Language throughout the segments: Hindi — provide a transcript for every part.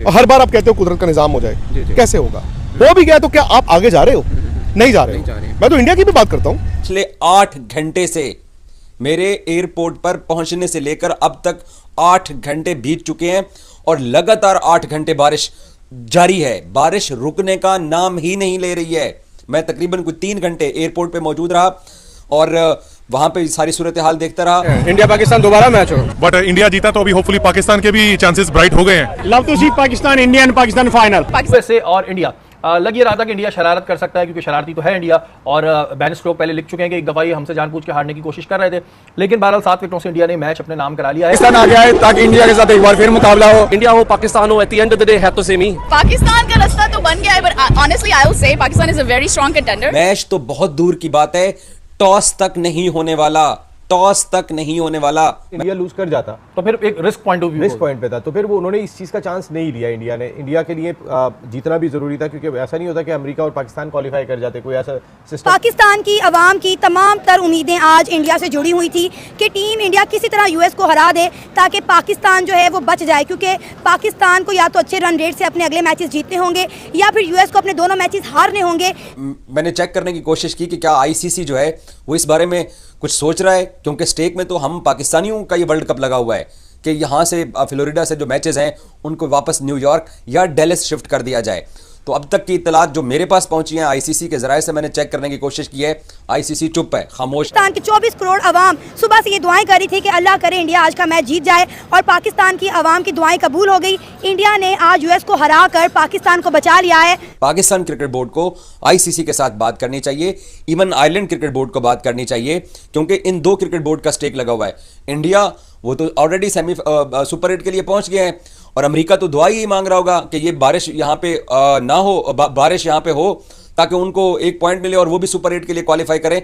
और हर बार आप कहते हो कुदरत का निजाम हो जाए, कैसे होगा? हो भी गया तो क्या आप आगे जा रहे हो? नहीं जा रहे हो। मैं तो इंडिया की भी बात करता हूँ। पिछले 8 घंटे से मेरे एयरपोर्ट पर पहुंचने से लेकर अब तक 8 घंटे बीत चुके हैं और लगातार 8 घंटे बारिश जारी है। बारिश रुकने का नाम ही नहीं ले रही है। मैं तकरीबन कुछ 3 घंटे एयरपोर्ट पे मौजूद रहा और वहां पे सारी सूरत हाल देखता रहा। इंडिया पाकिस्तान दोबारा मैच हो, बट इंडिया जीता तो अभी होपफुली पाकिस्तान के भी चांसेस ब्राइट हो गए हैं। Love to see Pakistan India and Pakistan final. USA और इंडिया लग ये रहा था कि इंडिया शरारत कर सकता है, क्योंकि शरारती तो है इंडिया, और बेन स्टोक्स पहले लिख चुके हैं कि एक दफा ये हमसे जानबूझ के हारने की कोशिश कर रहे थे, लेकिन बहरहाल 7 विकेटों से इंडिया ने मैच अपने नाम करा लिया है। पाकिस्तान आ गया है ताकि इंडिया के साथ एक बार फिर मुकाबला हो। इंडिया हो पाकिस्तान हो, at the end of the day have to say me. Pakistan का रास्ता तो बन गया है, but honestly I will say Pakistan is a very strong contender. Match तो बहुत दूर की बात है, टॉस तक नहीं होने वाला, टॉस तक नहीं होने वाला। इंडिया लूज कर जाता तो फिर एक risk point of view, risk point पे था, तो फिर वो उन्होंने इस चीज़ का चांस नहीं लिया। इंडिया ने, इंडिया के लिए जीतना भी जरूरी था, क्योंकि ऐसा नहीं होता कि अमेरिका और पाकिस्तान क्वालिफाई कर जाते, कोई ऐसा सिस्टम। पाकिस्तान की आवाम की तमाम तर उम्मीदें आज इंडिया से जुड़ी हुई थी कि टीम इंडिया किसी तरह यूएस को हरा दे ताकि पाकिस्तान जो है वो बच जाए, क्योंकि पाकिस्तान को या तो अच्छे रन रेट से अपने अगले मैचेस जीतने होंगे या फिर यूएस को अपने दोनों मैचेस हारने होंगे। मैंने चेक करने की कोशिश की कि क्या आईसीसी जो है वो इस बारे में कुछ सोच रहा है, क्योंकि स्टेक में तो हम पाकिस्तानियों का ये वर्ल्ड कप लगा हुआ है कि यहाँ से फ्लोरिडा से जो मैचेस हैं उनको वापस न्यूयॉर्क या डेलस शिफ्ट कर दिया जाए। तो अब तक की इत्तलात जो मेरे पास पहुंची हैं आईसीसी के जराये से, मैंने चेक करने की कोशिश की है, आईसीसी चुप है, खामोश। पाकिस्तान की 24 करोड़ आवाम सुबह से ये दुआएं कर रही थी कि अल्लाह करे इंडिया आज का मैच जीत जाए, और पाकिस्तान की आवाम की दुआएं कबूल हो गई। इंडिया ने आज यूएस को हरा कर पाकिस्तान को बचा लिया है। पाकिस्तान क्रिकेट बोर्ड को आईसीसी के साथ बात करनी चाहिए, इवन आयरलैंड क्रिकेट बोर्ड को बात करनी चाहिए, क्योंकि इन 2 क्रिकेट बोर्ड का स्टेक लगा हुआ है। इंडिया वो तो ऑलरेडी सुपर 8 के लिए पहुंच गए हैं, और अमेरिका तो दुआ ही मांग रहा होगा कि ये बारिश यहाँ पे ना हो, बारिश यहाँ पे हो, ताकि उनको 1 पॉइंट मिले और वो भी सुपर 8 के लिए क्वालिफाई करें।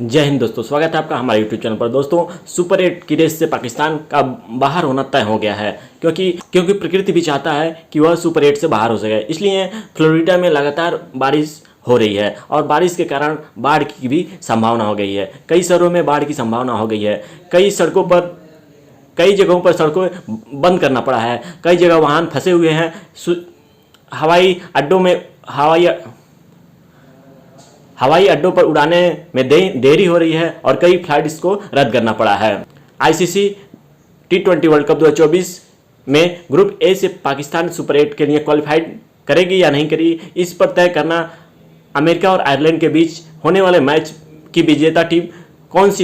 जय हिंद दोस्तों, स्वागत है आपका हमारे यूट्यूब चैनल पर। दोस्तों, सुपर 8 की रेस से पाकिस्तान का बाहर होना तय हो गया है, क्योंकि प्रकृति भी चाहता है कि वह सुपर 8 से बाहर हो सके। इसलिए फ्लोरिडा में लगातार बारिश हो रही है और बारिश के कारण बाढ़ की भी संभावना हो गई है। कई शहरों में बाढ़ की संभावना हो गई है। कई जगहों पर सड़कों बंद करना पड़ा है। कई जगह वाहन फंसे हुए हैं। हवाई अड्डों पर उड़ाने में देरी हो रही है और कई फ्लाइट्स को रद्द करना पड़ा है। आईसीसी T20 वर्ल्ड कप 2024 में ग्रुप ए से पाकिस्तान सुपर 8 के लिए क्वालिफाइड करेगी या नहीं करेगी, इस पर तय करना अमेरिका और आयरलैंड के बीच होने वाले मैच की विजेता टीम कौन सी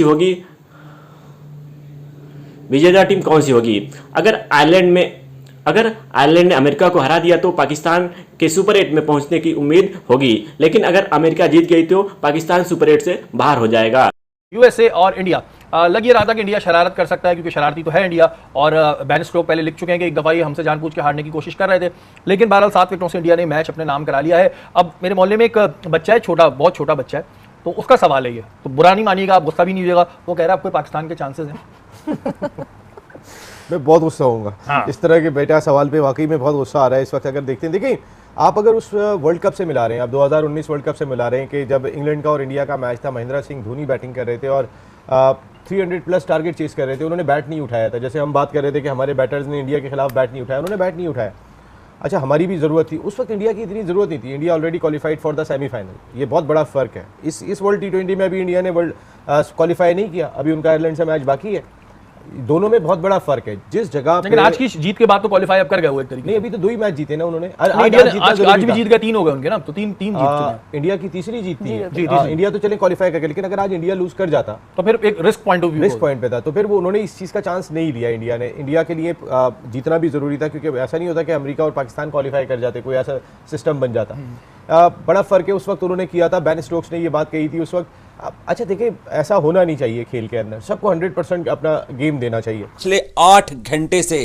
होगी। अगर आयरलैंड ने अमेरिका को हरा दिया तो पाकिस्तान के सुपर 8 में पहुंचने की उम्मीद होगी, लेकिन अगर अमेरिका जीत गई तो पाकिस्तान सुपर 8 से बाहर हो जाएगा। यूएसए और इंडिया लग ये रहा था कि इंडिया शरारत कर सकता है, क्योंकि शरारती तो है इंडिया, और बेन स्टोक्स पहले लिख चुके हैं कि एक दफा ये हमसे जानबूझ के हारने की कोशिश कर रहे थे, लेकिन बहरहाल 7 विकेटों से इंडिया ने मैच अपने नाम करा लिया है। अब मेरे मोहल्ले में एक बच्चा है, बहुत छोटा बच्चा है, तो उसका सवाल है ये, तो बुरा नहीं मानिएगा, आप गुस्सा भी नहीं होगा, वो कह रहा है आपको पाकिस्तान के चांसेस हैं। मैं बहुत गुस्सा होऊंगा इस तरह के बेटा सवाल पे, वाकई में बहुत गुस्सा आ रहा है इस वक्त। अगर देखते हैं, देखिए आप अगर उस वर्ल्ड कप से मिला रहे हैं, आप 2019 वर्ल्ड कप से मिला रहे हैं कि जब इंग्लैंड का और इंडिया का मैच था, महेंद्र सिंह धोनी बैटिंग कर रहे थे और 300+ टारगेट चेस कर रहे थे, उन्होंने बैट नहीं उठाया था। जैसे हम बात कर रहे थे कि हमारे बैटर्स ने इंडिया के खिलाफ बैट नहीं उठाया, उन्होंने बैट नहीं उठाया। अच्छा, हमारी भी ज़रूरत थी उस वक्त, इंडिया की इतनी ज़रूरत नहीं थी। India already qualified for the semifinal, ये बहुत बड़ा फ़र्क है। इस वर्ल्ड T20 में भी इंडिया ने वर्ल्ड क्वालिफाई नहीं किया, अभी उनका आयरलैंड से मैच बाकी है। दोनों में बहुत बड़ा फर्क है। जिस जगह लेकिन आज की जीत के बाद तो क्वालिफाई अब कर गए वो एक तरीके। नहीं, अभी तो 2 ही मैच जीते ना उन्होंने। आज भी जीत गए, 3 हो गए उनके ना, तो 3 जीत चुके। इंडिया की तीसरी जीत थी। इंडिया तो चले क्वालिफाई करके, लेकिन अगर आज इंडिया लूज कर जाता तो फिर एक risk point of view, risk point पे था, तो फिर वो उन्होंने इस चीज़ का चांस नहीं लिया। इंडिया ने, इंडिया के लिए जीतना भी जरूरी था, क्योंकि ऐसा नहीं होता कि अमेरिका और पाकिस्तान क्वालिफाई कर जाते, कोई ऐसा सिस्टम बन जाता। बड़ा फर्क है। उस वक्त उन्होंने किया था, बेन स्टोक्स ने ये बात कही थी उस वक्त। अच्छा देखिए, ऐसा होना नहीं चाहिए खेल के अंदर, सबको 100% अपना गेम देना चाहिए। पिछले 8 घंटे से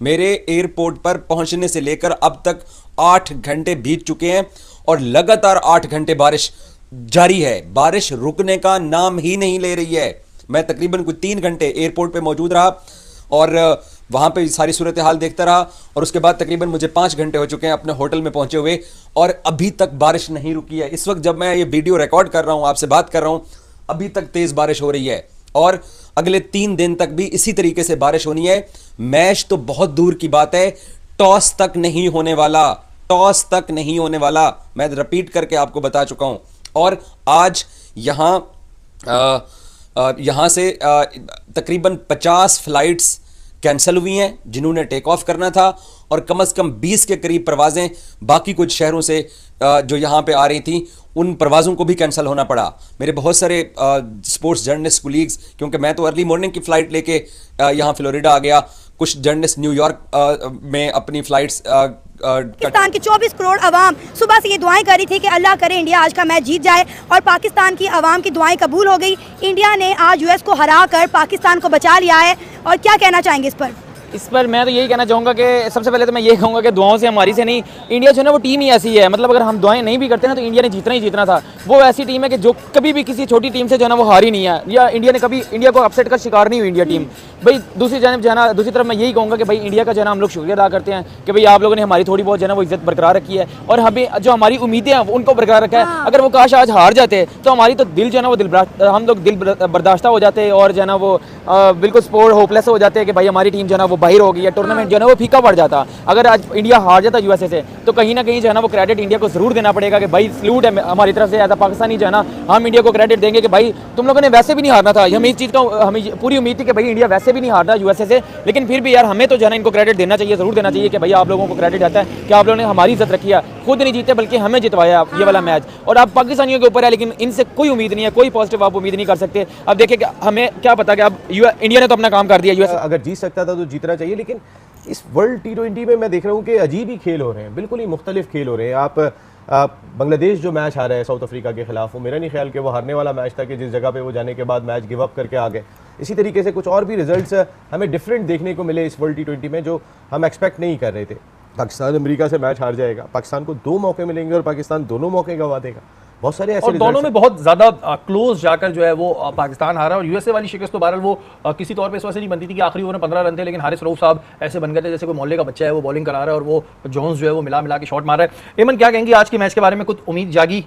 मेरे एयरपोर्ट पर पहुंचने से लेकर अब तक 8 घंटे बीत चुके हैं और लगातार 8 घंटे बारिश जारी है। बारिश रुकने का नाम ही नहीं ले रही है। मैं तकरीबन कुछ 3 घंटे एयरपोर्ट पे मौजूद रहा और वहाँ पे सारी सूरत हाल देखता रहा, और उसके बाद तकरीबन मुझे 5 घंटे हो चुके हैं अपने होटल में पहुँचे हुए, और अभी तक बारिश नहीं रुकी है। इस वक्त जब मैं ये वीडियो रिकॉर्ड कर रहा हूँ, आपसे बात कर रहा हूँ, अभी तक तेज़ बारिश हो रही है और अगले 3 दिन तक भी इसी तरीके से बारिश होनी है। मैच तो बहुत दूर की बात है, टॉस तक नहीं होने वाला, टॉस तक नहीं होने वाला। मैं रिपीट करके आपको बता चुका हूं। और आज यहां से तकरीबन 50 फ्लाइट्स कैंसिल हुई हैं जिन्होंने टेक ऑफ करना था, और कम से कम 20 के करीब परवाजें बाकी कुछ शहरों से जो यहां पे आ रही थी, उन परवाज़ों को भी कैंसिल होना पड़ा। मेरे बहुत सारे स्पोर्ट्स जर्नलिस्ट कुलीग्स, क्योंकि मैं तो अर्ली मॉर्निंग की फ़्लाइट लेके यहाँ फ्लोरिडा आ गया, कुछ जर्नलिस्ट न्यूयॉर्क में अपनी फ़्लाइट्स पाकिस्तान की 24 करोड़ अवाम सुबह से ये दुआएं कर रही थी कि अल्लाह करे इंडिया आज का मैच जीत जाए, और पाकिस्तान की अवाम की दुआएं कबूल हो गई। इंडिया ने आज यूएस को हरा कर पाकिस्तान को बचा लिया है। और क्या कहना चाहेंगे इस पर? इस पर मैं तो यही कहना चाहूँगा कि सबसे पहले तो मैं ये कहूँगा कि दुआओं से हमारी से नहीं, इंडिया जो है ना वो टीम ही ऐसी है, मतलब अगर हम दुआएं नहीं भी करते ना तो इंडिया ने जीतना ही जीतना था। वो ऐसी टीम है कि जो कभी भी किसी छोटी टीम से जो है ना वो हारी नहीं है, या इंडिया ने कभी इंडिया को अपसेट का शिकार नहीं हुई इंडिया टीम। भाई दूसरी जानब जो है ना, दूसरी तरफ मैं यही कहूँगा कि भाई इंडिया का जो है ना हम लोग शुक्रिया अदा करते हैं कि भाई आप लोगों ने हमारी थोड़ी बहुत जो है ना वो इज्जत बरकरार रखी है, और हमें जो हमारी उम्मीदें हैं उनको बरकरार रखा है। अगर वो काश आज हार जाते तो हमारी तो दिल जो है ना वो हम लोग दिल बर्दाश्ता हो जाते, और जो है ना वो बिल्कुल स्पोर्ट होपलेस हो जाते कि भाई हमारी टीम जो है ना वो बाहर हो गई है, टूर्नामेंट जो है ना वो फीका पड़ जाता। अगर आज इंडिया हार जाता यूएसए से तो कहीं ना कहीं जो है ना वो क्रेडिट इंडिया को जरूर देना पड़ेगा कि भाई सल्यूट है हमारी तरफ से, एज अ पाकिस्तानी जो है ना हम इंडिया को क्रेडिट देंगे कि भाई तुम लोगों ने वैसे भी नहीं हारना था। हमें इस चीज़ का हमें पूरी उम्मीद थी कि भाई इंडिया वैसे भी नहीं हारना यूएसए से, लेकिन फिर भी यार हमें तो जो है ना इनको क्रेडिट देना चाहिए, जरूर देना चाहिए कि भाई आप लोगों को क्रेडिट आता है कि आप लोगों ने हमारी इज्जत रखी है, खुद नहीं जीते बल्कि हमें जितवाया ये वाला मैच। और अब पाकिस्तानियों के ऊपर है, लेकिन इनसे कोई उम्मीद नहीं है, कोई पॉजिटिव आप उम्मीद नहीं कर सकते। अब देखिए हमें क्या पता कि अब इंडिया ने तो अपना काम कर दिया, यूएस अगर जीत सकता था तो जीतना चाहिए, लेकिन इस वर्ल्ड T20 में मैं देख रहा हूँ कि अजीब ही खेल हो रहे हैं, बिल्कुल ही मुख्तलिफ खेल हो रहे हैं। आप बांग्लादेश जो मैच हारा है साउथ अफ्रीका के खिलाफ, वो मेरा नहीं ख्याल कि वो हारने वाला मैच था कि जिस जगह पे वो जाने के बाद मैच गिव अप करके आ गए। इसी तरीके से कुछ और भी रिजल्ट्स हमें डिफरेंट देखने को मिले इस वर्ल्ड T20 में जो हम एक्सपेक्ट नहीं कर रहे थे। पाकिस्तान अमेरिका से मैच हार जाएगा, पाकिस्तान को 2 मौके मिलेंगे और पाकिस्तान दोनों मौके गंवा देगा। बहुत सारे ऐसे और दोनों में बहुत ज़्यादा क्लोज जाकर जो है वो पाकिस्तान हारा। और यूएसए वाली शिकस्त तो बहरहाल वो किसी तौर पे इस वजह से नहीं बनती थी कि आखिरी ओवर में 15 रन थे, लेकिन हारिस रऊफ साहब ऐसे बन गए थे जैसे कोई मोहल्ले का बच्चा है, वो बॉलिंग करा रहा है और वो जोन्स जो है वो मिला के शॉट मार रहा है। एमन क्या कहेंगे आज के मैच के बारे में? कुछ उम्मीद जागी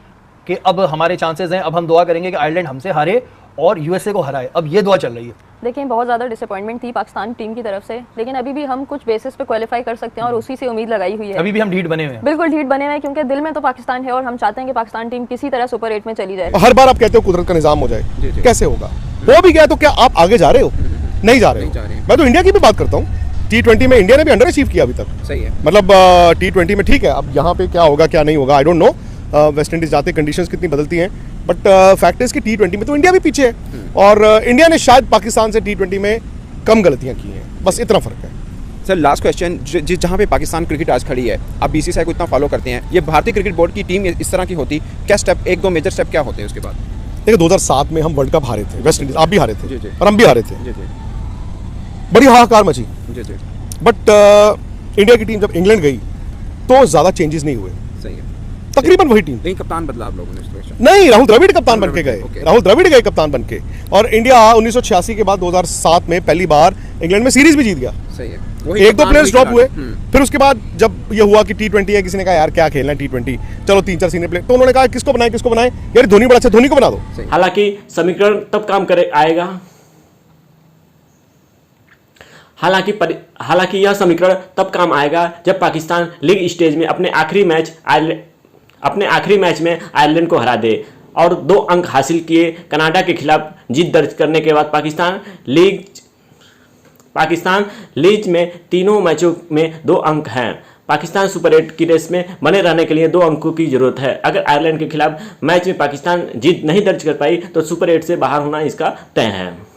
कि अब हमारे चांसेस हैं, अब हम दुआ करेंगे कि आयरलैंड हमसे हारे और यूएसए को हराए, अब ये दुआ चल रही है। देखिए बहुत ज़्यादा डिसअपॉइंटमेंट थी पाकिस्तान टीम की तरफ से, लेकिन अभी भी हम कुछ बेसिस पे क्वालिफाई कर सकते हैं और उसी से उम्मीद लगाई हुई है। अभी भी हम ढीठ बने हुए हैं, बिल्कुल ढीठ बने हुए हैं, क्योंकि दिल में तो पाकिस्तान है और हम चाहते हैं कि पाकिस्तान टीम किसी तरह सुपर 8 में चली जाए। हर बार आप कहते हो कुदरत का निजाम हो जाए, कैसे होगा? हो भी गया तो क्या आप आगे जा रहे हो? नहीं जा रहे हो। मैं तो इंडिया की भी बात करता हूँ। T20 में इंडिया ने भी अंडर अचीव किया अभी तक, सही है। मतलब T20 में ठीक है, अब यहाँ पे क्या होगा क्या नहीं होगा I don't know, West Indies जाते कंडीशंस कितनी बदलती हैं, बट फैक्ट इज कि T20 में तो इंडिया भी पीछे है, और इंडिया ने शायद पाकिस्तान से T20 में कम गलतियां की हैं, बस इतना फर्क है। सर लास्ट क्वेश्चन, जहाँ पे पाकिस्तान क्रिकेट आज खड़ी है, आप BCCI को इतना फॉलो करते हैं, ये भारतीय क्रिकेट बोर्ड की टीम इस तरह की होती, क्या स्टेप, 1-2 मेजर स्टेप क्या होते हैं उसके बाद? देखिए 2007 में हम वर्ल्ड कप हारे थे, वेस्ट इंडीज आप भी हारे थे और हम भी हारे थे, बड़ी हाहाकार मची, बट इंडिया की टीम जब इंग्लैंड गई तो ज़्यादा चेंजेस नहीं हुए, सही है, तकरीबन वही टीम। नहीं कप्तान बदला आप लोगों ने? नहीं, राहुल द्रविड़ कप्तान बन के गए, राहुल द्रविड़ गए कप्तान बन के, और इंडिया 1986 के बाद 2007 में पहली बार इंग्लैंड में सीरीज भी जीत गया, सही है। 1-2 प्लेयर्स ड्रॉप हुए, फिर उसके बाद जब ये हुआ कि T20 है, किसी ने कहा यार क्या खेलना है T20, चलो 3-4 सीनियर प्लेयर, तो उन्होंने कहा किसको बनाए यार, धोनी बड़ा अच्छा, धोनी को बना दो। हालांकि समीकरण तब काम आएगा, हालांकि यह समीकरण तब काम आएगा जब पाकिस्तान लीग स्टेज में अपने आखिरी मैच में आयरलैंड को हरा दे और 2 अंक हासिल किए कनाडा के खिलाफ जीत दर्ज करने के बाद पाकिस्तान लीग में तीनों मैचों में 2 अंक हैं। पाकिस्तान सुपर 8 की रेस में बने रहने के लिए 2 अंकों की जरूरत है। अगर आयरलैंड के खिलाफ मैच में पाकिस्तान जीत नहीं दर्ज कर पाई तो सुपर 8 से बाहर होना इसका तय है।